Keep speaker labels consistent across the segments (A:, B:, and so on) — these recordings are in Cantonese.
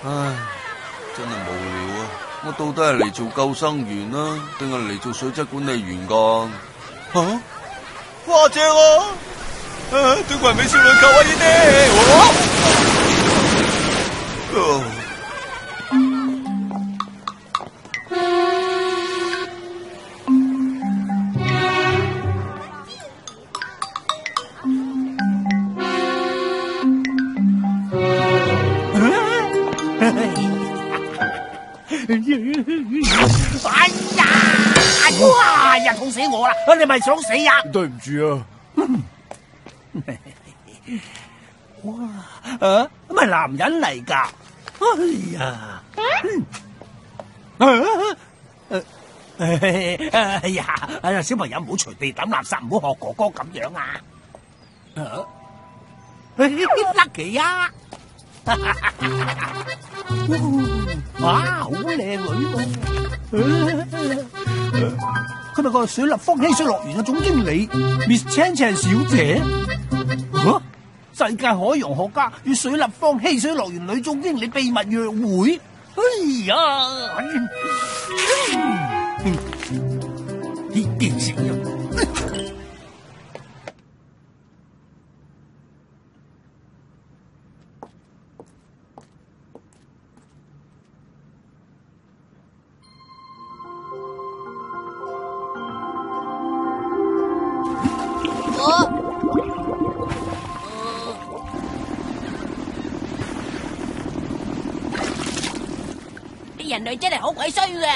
A: 唉，真係無聊啊！我到底係嚟做救生員啦，定係嚟做水質管理員噶？吓，花姐啊！對怪美少女救我一啲！
B: 哎呀！哇呀，痛死我啦！你咪想死啊？
C: 對唔住啊！
B: 哇！咪男人嚟噶？哎呀！哎呀！小朋友唔好隨地抌垃圾，唔好學哥哥咁樣啊！Lucky 啊！哇，好靚女喎！佢咪個水立方嬉水樂園嘅總經理 Miss Chan Chan 小姐？世界海洋學家與水立方嬉水樂園女總經理秘密約會？哎呀！呢件事人類真係好鬼衰嘅。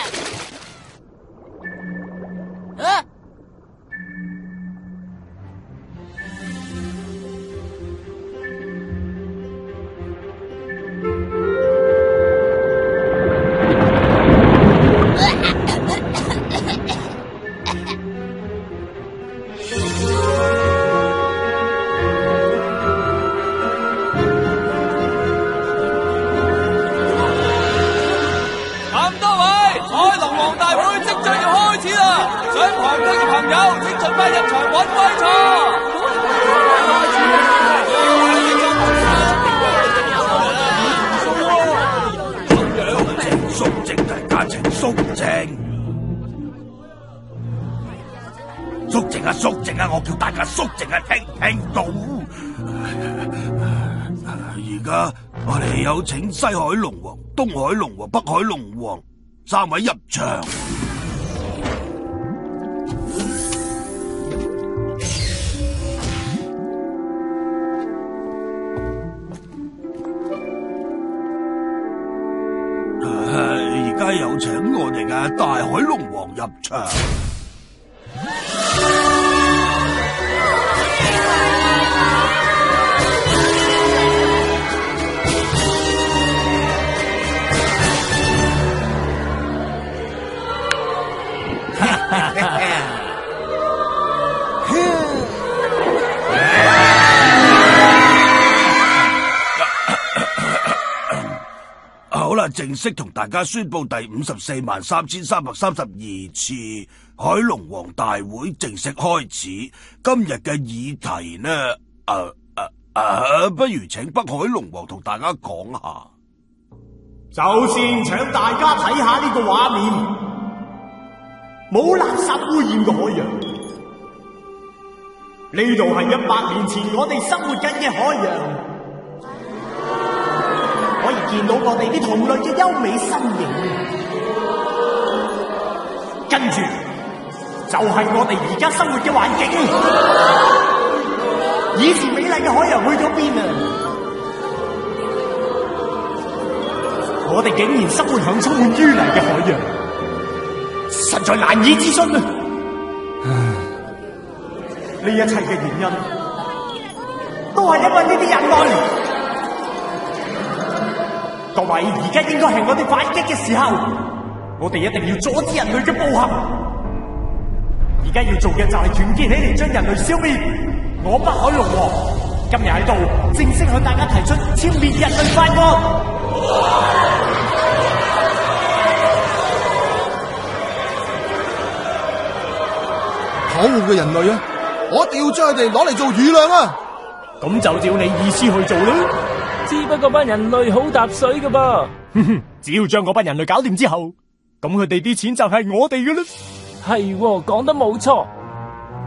B: 肅靜啊！我叫大家肅靜啊！聽唔聽到？
D: 而家我哋有請西海龍王、東海龍王、北海龍王3位入場。而家有請我哋嘅大海龍王入場。好啦，正式同大家宣布第543332次海龍王大會正式開始。今日嘅議題呢？不如請北海龍王同大家講下。
C: 首先請大家睇下呢個畫面，冇垃圾污染嘅海洋。呢度係100年前我哋生活緊嘅海洋，可以見到我哋啲同類嘅優美身形。跟住就係我哋而家生活嘅環境。以前美麗嘅海洋去咗邊啊？我哋竟然生活響充滿淤泥嘅海洋，實在難以置信啊！呢一切嘅原因，都係因為呢啲人類。各位，而家應該係我哋反擊嘅時候，我哋一定要阻止人類嘅暴行。而家要做嘅就係團結起嚟，將人類消滅。我北海龍王今日喺度正式向大家提出殲滅人類法案。
E: 可惡嘅人類啊！我一定要將佢哋攞嚟做魚糧啊！
C: 咁就照你意思去做啦。
F: 只不過班人類好搭水噶噃。
C: 只要將嗰班人類搞掂之後，咁佢哋啲錢就係我哋嘅啦。
F: 係，講得冇錯。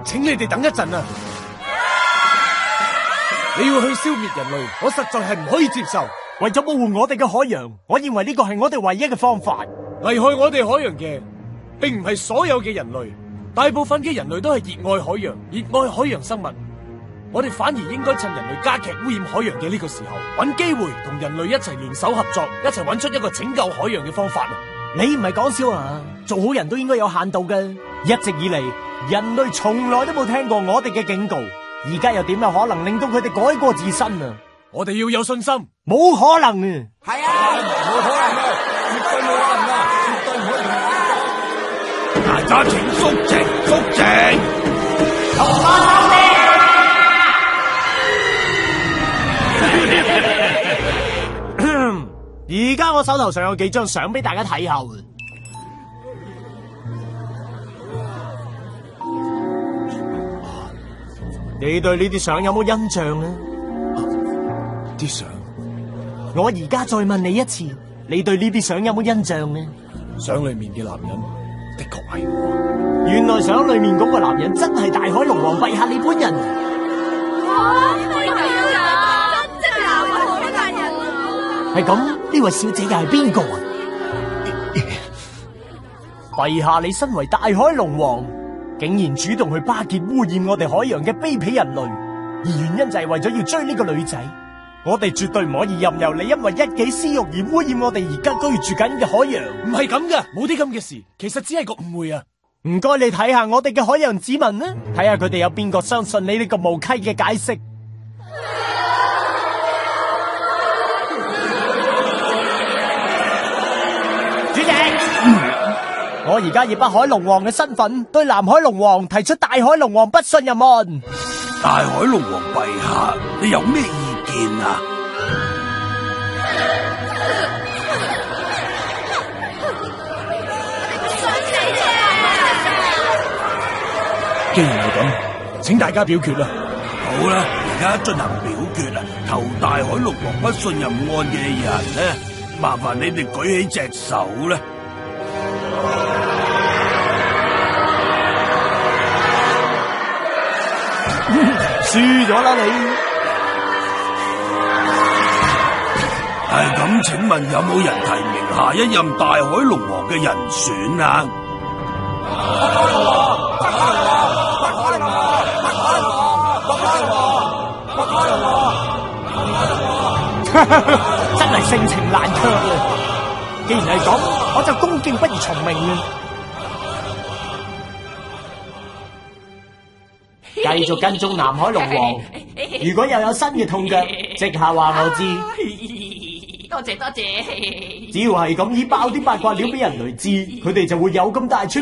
C: 請你哋等一陣啊！你要去消滅人類，我實在係唔可以接受。為咗保護我哋嘅海洋，我認為呢個係我哋唯一嘅方法。危害我哋海洋嘅，並唔係所有嘅人類，大部分嘅人類都係熱愛海洋，熱愛海洋生物。我哋反而應該趁人類加劇污染海洋嘅呢個時候，揾機會同人類一齊聯手合作，一齊揾出一個拯救海洋嘅方法。你唔係講笑啊？做好人都應該有限度嘅。一直以嚟，人類從來都冇聽過我哋嘅警告，而家又點有可能令到佢哋改過自身啊？我哋要有信心，冇可能啊！係啊，冇可能啊，絕對冇可能啊，絕對唔可能。
D: 大家請肅靜，肅靜。
C: 而家我手頭上有幾張相俾大家睇下。你對呢啲相有冇印象呢？
D: 啲相，
C: 我而家再問你一次，你對呢啲相有冇印象呢？
D: 相裏面嘅男人的確係我。
C: 原來相裏面嗰個男人真係大海龍王陛下你本人。
G: 哇！真係大海龍大人啊！
C: 係咁，呢位小姐又係邊個啊？陛下，你身為大海龍王，竟然主動去巴結污染我哋海洋嘅卑鄙人類，而原因就係為咗要追呢個女仔。我哋絕對唔可以任由你因為一己私欲而污染我哋而家居住緊嘅海洋。唔係咁噶，冇啲咁嘅事，其實只係個誤會啊！唔該，你睇下我哋嘅海洋子民啦，睇下佢哋有邊個相信你呢個無稽嘅解釋。主席，我而家以北海龍王嘅身份，對南海龍王提出大海龍王不信任案。
D: 大海龍王陛下，你有咩意見啊？
C: 既然係咁，請大家表決啦。
D: 好啦，而家進行表決啦。投大海龍王不信任案嘅人呢，麻煩你哋舉起隻手啦。
C: 輸咗啦你。
D: 係咁，請問有冇人提名下一任大海龍王嘅人選啊？
C: 真係性情難卻啊！既然係咁，我就恭敬不如從命啊！繼續跟蹤南海龍王，如果又有新嘅痛腳，即刻話我知。
G: 多謝多謝。
C: 只要係咁以爆啲八卦料俾人類知，佢哋就會有咁大出。